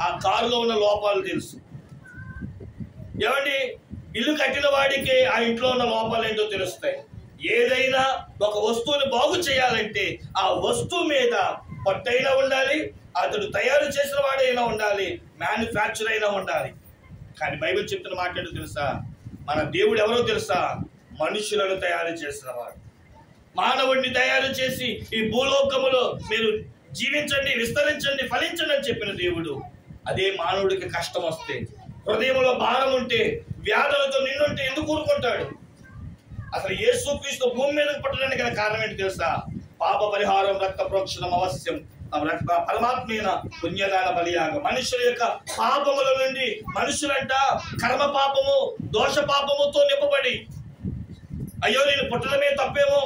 ఆ కారులో ఉన్న లోపాలు తెలుసు. ఏమండి, ఇల్లు కట్టిన వాడికి ఆ ఇంట్లో ఉన్న లోపాలు ఏంటో తెలుస్తాయి. ఏదైనా ఒక వస్తువుని బాగు చేయాలంటే ఆ వస్తువు మీద పట్టైనా ఉండాలి, అతడు తయారు చేసిన వాడైనా ఉండాలి, మ్యానుఫ్యాక్చర్ అయినా ఉండాలి. కానీ బైబిల్ చెప్తున్న మాట ఏంటో తెలుసా? మన దేవుడు ఎవరో తెలుసా? మనుషులను తయారు చేసిన వాడు. మానవుడిని తయారు చేసి ఈ భూలోకములో మీరు జీవించండి, విస్తరించండి, ఫలించండి అని చెప్పిన దేవుడు. అదే మానవుడికి కష్టం వస్తే, హృదయంలో భారం ఉంటే, వ్యాధులతో నిన్నుంటే ఎందుకు ఊరుకుంటాడు? అసలు యేసుక్రీస్తు భూమి మీదకి పుట్టడానికి గల కారణం ఏంటి తెలుసా? పాప పరిహారం, రక్త ప్రోక్షణం అవశ్యం, పరమాత్మైన పుణ్యదాన బలియాగం. మనుషుల యొక్క పాపముల నుండి మనుషులంట కర్మ పాపము, దోష పాపముతో నింపబడి, అయ్యో నేను పుట్టడమే తప్పేమో,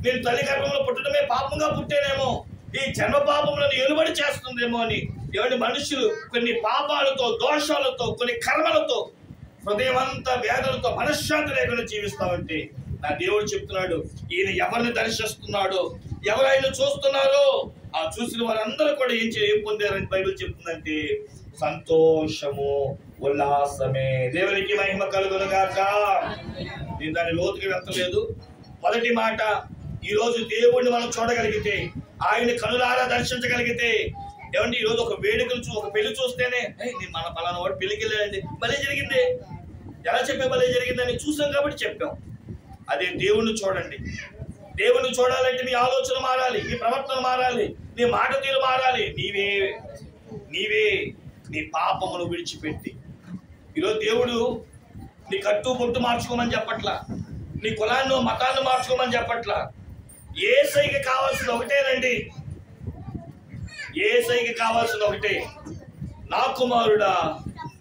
నేను తల్లి గర్భంలో పుట్టడమే పాపంగా పుట్టేనేమో, ఈ జన్మ పాపములను ఎలుబడి చేస్తుందేమో అని ఎవరి మనుషులు కొన్ని పాపాలతో, దోషాలతో, కొన్ని కర్మలతో, హృదయం అంతా వేదనతో, మనశ్శాంతి లేకుండా జీవిస్తామంటే నా దేవుడు చెప్తున్నాడు, ఈయన ఎవరిని దర్శిస్తున్నాడో, ఎవరైనా చూస్తున్నారో ఆ చూసిన వారందరూ కూడా ఏం పొందారని బైబిల్ చెప్తుందంటే సంతోషము, ఉల్లాసమే. దేవునికి మహిమ కలుగును గాక. నేను దాని లోతుకి వెళ్తలేదు. మొదటి మాట, ఈరోజు దేవుడిని మనం చూడగలిగితే, ఆయన కనులారా దర్శించగలిగితే, ఏమండి ఈరోజు ఒక వేడుకలు ఒక పెళ్లి చూస్తేనే నేను మన పలానా వాడు పెళ్లికి వెళ్ళాడండి, భలే జరిగింది. ఎలా చెప్పే భలే జరిగిందని చూసాం కాబట్టి చెప్పాం. అదే దేవుణ్ణి చూడండి. దేవుణ్ణి చూడాలంటే నీ ఆలోచన మారాలి, నీ ప్రవర్తన మారాలి, నీ మాట తీరు మారాలి. నీవే నీ పాపమును విడిచిపెట్టి. ఈరోజు దేవుడు నీ కట్టు బొట్టు మార్చుకోమని చెప్పట్లా, నీ కులాన్ని మతాన్ని మార్చుకోమని చెప్పట్లా. యేసయ్యకి కావాల్సింది ఒకటేనండి. యేసయ్యకి కావాల్సింది ఒకటే, నా కుమారుడా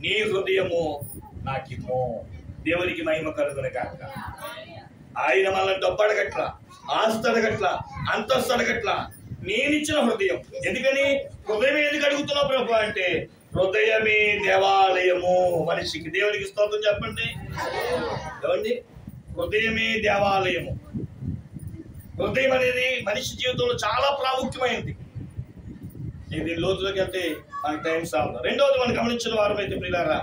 నీ హృదయము నాకిమ్మో. దేవునికి మహిమ కలుగును గాక. ఆయన మనల్ని డబ్బు అడగట్లా, ఆస్తి అడగట్లా, అంతస్తు అడగట్లా, నేనిచ్చిన హృదయం. ఎందుకని హృదయం ఎందుకు అడుగుతున్నావు ప్రభు అంటే, హృదయమే దేవాలయము మనిషికి. దేవునికి స్తోత్రం చెప్పండి. ఏమండి, హృదయమే దేవాలయము. హృదయం అనేది మనిషి జీవితంలో చాలా ప్రాముఖ్యమైనది. ఇది లోతులోకి వెళ్తే మనకి టైం సాగు. రెండవది మనం గమనించిన వారమైతే ప్రియులారా,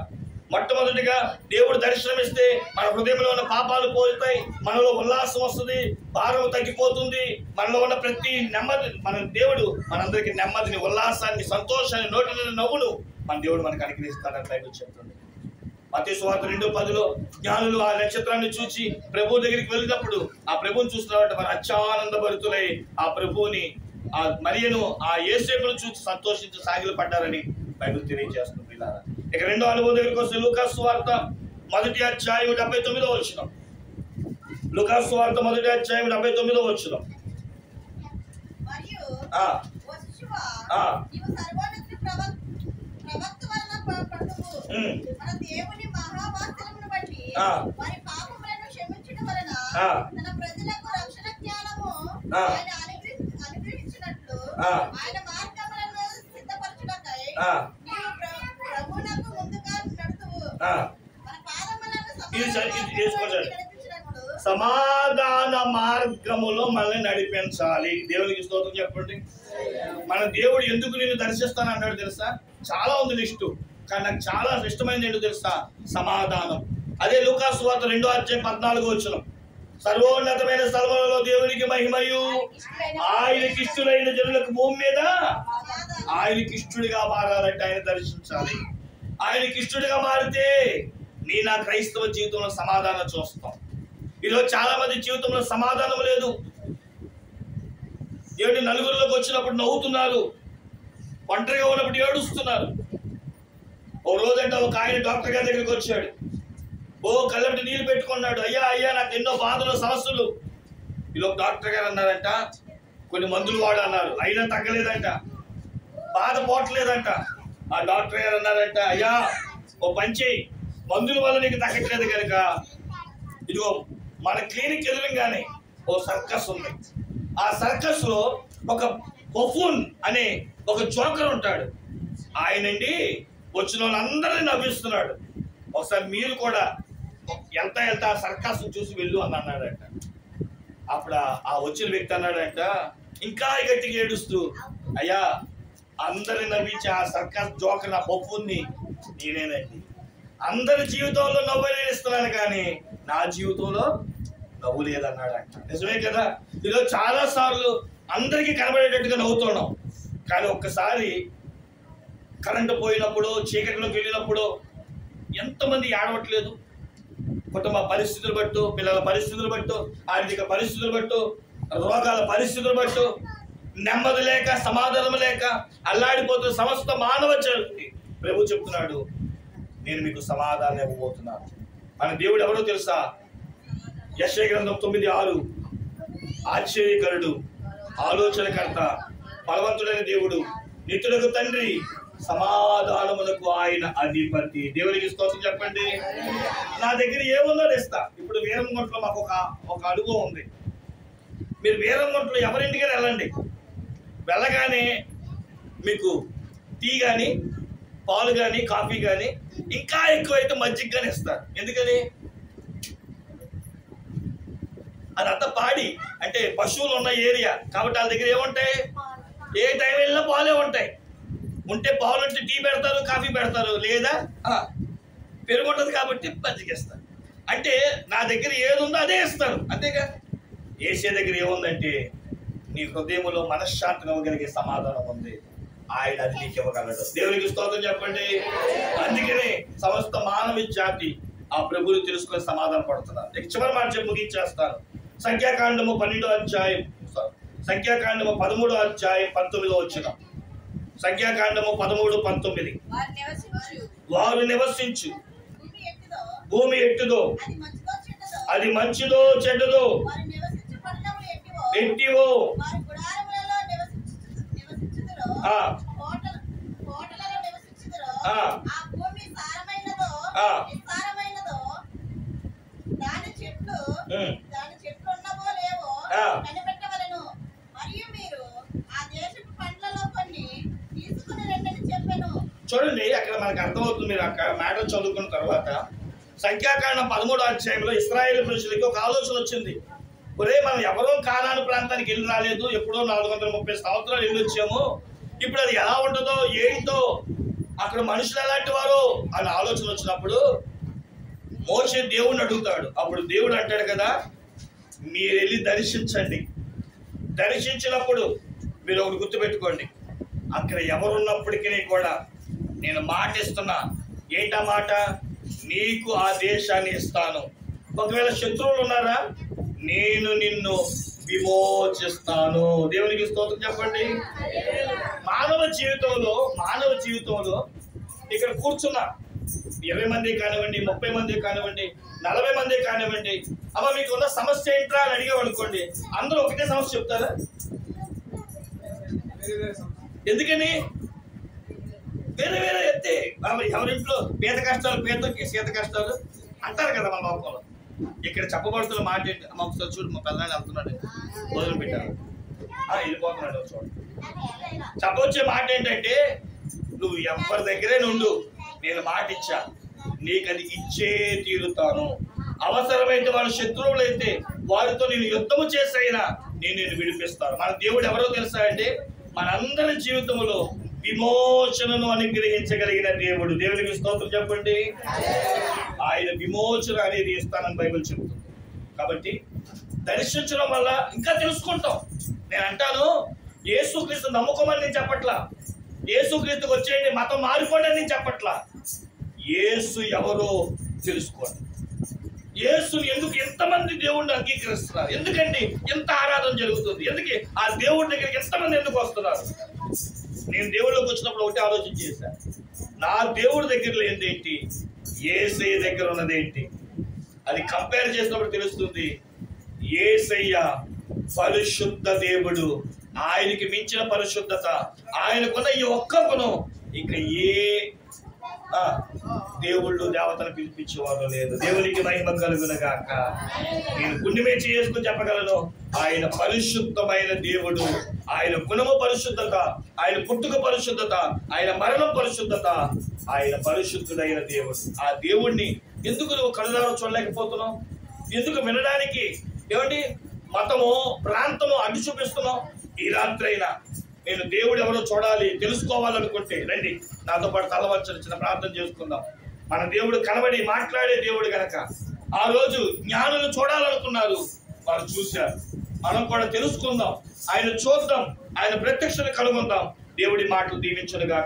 మొట్టమొదటిగా దేవుడు దర్శనమిస్తే మన హృదయంలో ఉన్న పాపాలు పోతాయి, మనలో ఉల్లాసం వస్తుంది, భారం తగ్గిపోతుంది, మనలో ఉన్న ప్రతి నెమ్మది, మన దేవుడు మనందరికీ నెమ్మదిని, ఉల్లాసాన్ని, సంతోషాన్ని, నోటి నుండి నవ్వును మన దేవుడు మనకు అనుగ్రహిస్తాడని బైబిల్ చెప్తుంది. మత్తయి సువార్త 2:10 జ్ఞానులు ఆ నక్షత్రాన్ని చూచి ప్రభు దగ్గరికి వెళ్ళినప్పుడు ఆ ప్రభువుని చూస్తున్నట్టు మన అత్యానంద భరితులై ఆ ప్రభువుని, ఆ మరియను, ఆ యేసేపును చూసి సంతోషించి సాగిలు పడ్డారని బైబిల్ తెలియజేస్తుంది. ఇక రెండో అనుభవం దగ్గరికి వస్తే లూకాసు సువార్త 1వ అధ్యాయం 79వ వచనం. లూకాసు సువార్త 1వ అధ్యాయం 79వ వచనం. సమాధాన మార్గములో మనల్ని నడిపించాలి. దేవునికి స్తోత్రం చెప్పండి. మన దేవుడు ఎందుకు నిన్ను దర్శిస్తాను అన్నాడు తెలుసా? చాలా ఉంది లిస్టు, కానీ నాకు చాలా ఇష్టమైనది ఏంటో తెలుసా? సమాధానం. అదే లూకాసు సువార్త 2వ అధ్యాయం 14వ వచనం. సర్వోన్నతమైన స్థలములలో దేవునికి మహిమయు, ఆయనకి ఇష్టులైన జనులకు భూమి మీద ఆయనకి ఇష్టుడిగా మారాలంటే ఆయన దర్శించాలి. ఆయనకి ఇష్టుడిగా మారితే నా క్రైస్తవ జీవితంలో సమాధానం చూస్తాం. ఈరోజు చాలా మంది జీవితంలో సమాధానం లేదు. ఏమిటి, నలుగురిలోకి వచ్చినప్పుడు నవ్వుతున్నారు, ఒంటరిగా ఉన్నప్పుడు ఏడుస్తున్నారు. ఓ రోజంటే ఒక ఆయన డాక్టర్ గారి దగ్గరికి వచ్చాడు. ఓ కళ్ళంటి నీళ్ళు పెట్టుకున్నాడు. అయ్యా అయ్యా నాకు ఎన్నో బాధలు సమస్యలు. ఇలా డాక్టర్ గారు అన్నారంట, కొన్ని మందులు వాడు అన్నారు, అయినా తగ్గలేదంట, బాధ పోవట్లేదంట. ఆ డాక్టర్ గారు అన్నారంట, అయ్యా ఓ పంచి, మందుల వల్ల నీకు తగ్గట్లేదు కనుక ఇదిగో మన క్లినిక్ ఎదురుగానే ఓ సర్కస్ ఉంది. ఆ సర్కస్ లో ఒక బఫూన్ అనే ఒక జోకర్ ఉంటాడు. ఆయనండి వచ్చిన వాళ్ళందరినీ నవ్విస్తున్నాడు. ఒకసారి మీరు కూడా ఎంత ఆ సర్కస్ చూసి వెళ్ళు అని అన్నాడంట. అప్పుడు ఆ వచ్చిన వ్యక్తి అన్నాడంట ఇంకా గట్టిగా ఏడుస్తూ, అయ్యా అందరిని నవ్వించి ఆ సర్కస్ జోకర్ నా బఫూన్ని నేనేనండి. అందరి జీవితంలో నవ్వు ఇస్తున్నాను కానీ నా జీవితంలో నవ్వు లేదన్నాడంట. నిజమే కదా. ఈరోజు చాలా సార్లు అందరికీ కనబడేటట్టుగా నవ్వుతున్నాం, కానీ ఒక్కసారి కరెంటు పోయినప్పుడు, చీకటిలోకి వెళ్ళినప్పుడు ఎంతమంది ఏడవట్లేదు? కుటుంబ పరిస్థితులు బట్టు, పిల్లల పరిస్థితులు బట్టు, ఆర్థిక పరిస్థితులు బట్టు, రోగాల పరిస్థితులు బట్టు, నెమ్మది లేక సమాధానం లేక అల్లాడిపోతున్న సమస్త మానవ జాతికి ప్రభు చెప్తున్నాడు, నేను మీకు సమాధానం ఇవ్వబోతున్నాను. మన దేవుడు ఎవరో తెలుసా? యెషయా గ్రంథం 9:6, ఆశ్చర్యకరుడు, ఆలోచనకర్త, బలవంతుడైన దేవుడు, నిత్యులకు తండ్రి, సమాధానములకు ఆయన అధిపతి. దేవునికి స్తోత్రం చెప్పండి. నా దగ్గర ఏముందో తెస్తా. ఇప్పుడు వీరంగుంటలో మాకు ఒక అనుభవం ఉంది. మీరు వీరంగుంటలో ఎవరింటికైనా వెళ్ళండి, వెళ్ళగానే మీకు టీ కానీ, పాలు కానీ, కాఫీ కానీ, ఇంకా ఎక్కువైతే మజ్జిగ కానీ ఇస్తారు. ఎందుకని? అదంతా పాడి అంటే పశువులు ఉన్న ఏరియా కాబట్టి వాళ్ళ దగ్గర ఏముంటాయి? ఏ టైం వెళ్ళినా పాలే ఉంటాయి. ఉంటే పాలు అంటే టీ పెడతారు, కాఫీ పెడతారు, లేదా పెరుగు ఉంటుంది కాబట్టి మజ్జిగ ఇస్తారు. అంటే నా దగ్గర ఏది ఉందో అదే ఇస్తారు, అంతేగా. ఏసే దగ్గర ఏముందంటే నీ హృదయంలో మనశ్శాంతిని ఇవ్వగలిగే సమాధానం ఉంది. ఆయన అది నీకు ఇవ్వగలడు. దేవునికి స్తోత్రం చెప్పండి. అందుకనే సమస్త మానవ జాతి ఆ ప్రభువుని తెలుసుకొని సమాధానం పడుతున్నారు. చివరి మాట చెప్పి ముగించేస్తాను. సంఖ్యాకాండము 12వ అధ్యాయం, సంఖ్యాకాండము 13వ అధ్యాయం 19వ వచనం. సంఖ్యాకాండము 13:19. వారు నివసించు భూమి ఎట్టుదో, అది మంచిదో చెడ్డదో, ఎట్టివో చూడండి, అక్కడ మనకు అర్థమవుతుంది. మీరు అక్కడ మాటలు చదువుకున్న తర్వాత సంఖ్యాకాండం 13వ అధ్యాయంలో ఇశ్రాయేలు పురుషులకి ఒక ఆలోచన వచ్చింది. ఒరే, మనం ఎవరో కానాను ప్రాంతానికి వెళ్ళి రాలేదు, ఎప్పుడో 430 సంవత్సరాలు వెళ్ళి వచ్చాము, ఇప్పుడు అది ఎలా ఉంటుందో ఏంటో, అక్కడ మనుషులు ఎలాంటి వారో అని ఆలోచన వచ్చినప్పుడు మోషే దేవుడిని అడుగుతాడు. అప్పుడు దేవుడు అంటాడు కదా, మీరు వెళ్ళి దర్శించండి. దర్శించినప్పుడు మీరు ఒకటి గుర్తుపెట్టుకోండి, అక్కడ ఎవరున్నప్పటికీ కూడా నేను మాట ఇస్తున్నా. ఏంటా మాట? నీకు ఆ దేశాన్ని ఇస్తాను. ఒకవేళ శత్రువులు ఉన్నారా, నేను నిన్ను విమోచిస్తాను. దేవునికి స్తోత్రం చెప్పండి. మానవ జీవితంలో ఇక్కడ కూర్చున్నా 20 మంది కానివ్వండి, 30 మంది కానివ్వండి, 40 మంది కానివ్వండి, అమ్మ మీకు ఉన్న సమస్య ఏంట్రా అని అడిగావు అనుకోండి, అందరూ ఒకటే సమస్య చెప్తారా? ఎందుకని? వేరే వేరే ఎత్తే ఎవరింట్లో పేద కష్టాలు, పేదకి శీత కష్టాలు అంటారు కదా మన లోకంలో. ఇక్కడ చెప్పబడుతున్న మాట ఏంటి? అమ్మ ఒకసారి చూడు, మా పెద్దనాన్ని వెళ్తున్నాడు, భోజనం పెట్టారు, వెళ్ళిపోతున్నాడు. చూడండి, చెప్పవచ్చే మాట ఏంటంటే, నువ్వు ఎవరి దగ్గరే నుండు, నేను మాట ఇచ్చా, నీకు అది ఇచ్చే తీరుతాను. అవసరమైతే వాళ్ళ శత్రువులు అయితే వారితో నేను యుద్ధము చేసైనా నేను విడిపిస్తాను. మన దేవుడు ఎవరో తెలుసా అంటే, మనందరి జీవితంలో విమోచనను అనుగ్రహించగలిగిన దేవుడు. దేవునికి స్తోత్రం చెప్పండి. ఆయన విమోచన అనేది ఇస్తానని బైబిల్ చెబుతుంది. కాబట్టి దర్శించడం వల్ల ఇంకా తెలుసుకుంటాం. నేను అంటాను, యేసుక్రీస్తు నమ్ముకోమని నేను చెప్పట్లా, యేసుక్రీస్తుకి వచ్చేయండి మతం మారిపోండి అని నేను చెప్పట్లా. యేసు ఎవరో తెలుసుకోండి. యేసుని ఎందుకు ఎంతమంది దేవుణ్ణి అంగీకరిస్తున్నారు? ఎందుకండి ఎంత ఆరాధన జరుగుతుంది? ఎందుకు ఆ దేవుడి దగ్గరికి ఎంతమంది ఎందుకు వస్తున్నారు? నేను దేవుళ్ళకి వచ్చినప్పుడు ఒకటి ఆలోచన చేశాను, నా దేవుడి దగ్గర లేనిదేంటి, యేసయ్య దగ్గర ఉన్నదేంటి, అది కంపేర్ చేసినప్పుడు తెలుస్తుంది. యేసయ్య పరిశుద్ధ దేవుడు, ఆయనకి మించిన పరిశుద్ధత, ఆయనకున్న ఈ ఒక్క గుణం ఇక ఏ దేవుళ్ళు దేవతను పిలిపించేవాడు లేదు. దేవునికి మహిమ కలుగునగాక. నేను గుండెమే చేసుకుని చెప్పగలను, ఆయన పరిశుద్ధమైన దేవుడు, ఆయన గుణము పరిశుద్ధత, ఆయన పుట్టుక పరిశుద్ధత, ఆయన మరణం పరిశుద్ధత, ఆయన పరిశుద్ధుడైన దేవుడు. ఆ దేవుణ్ణి ఎందుకు నువ్వు కనులారా చూడలేకపోతున్నావు? ఎందుకు వినడానికి ఏమండి మతము ప్రాంతము అడ్డు చూపిస్తున్నావు? ఈ రాత్రి అయినా నేను దేవుడు ఎవరో చూడాలి, తెలుసుకోవాలనుకుంటే రండి నాతో పాటు తలవంచని చిన్న ప్రార్థన చేసుకుందాం. మన దేవుడు కనబడి మాట్లాడే దేవుడు గనక ఆ రోజు జ్ఞానులు చూడాలనుకున్నారు, వారు చూశారు. మనం కూడా తెలుసుకుందాం, ఆయన చూద్దాం, ఆయన ప్రత్యక్షత కనుగొందాం. దేవుడి మాటలు దీవించునుగా.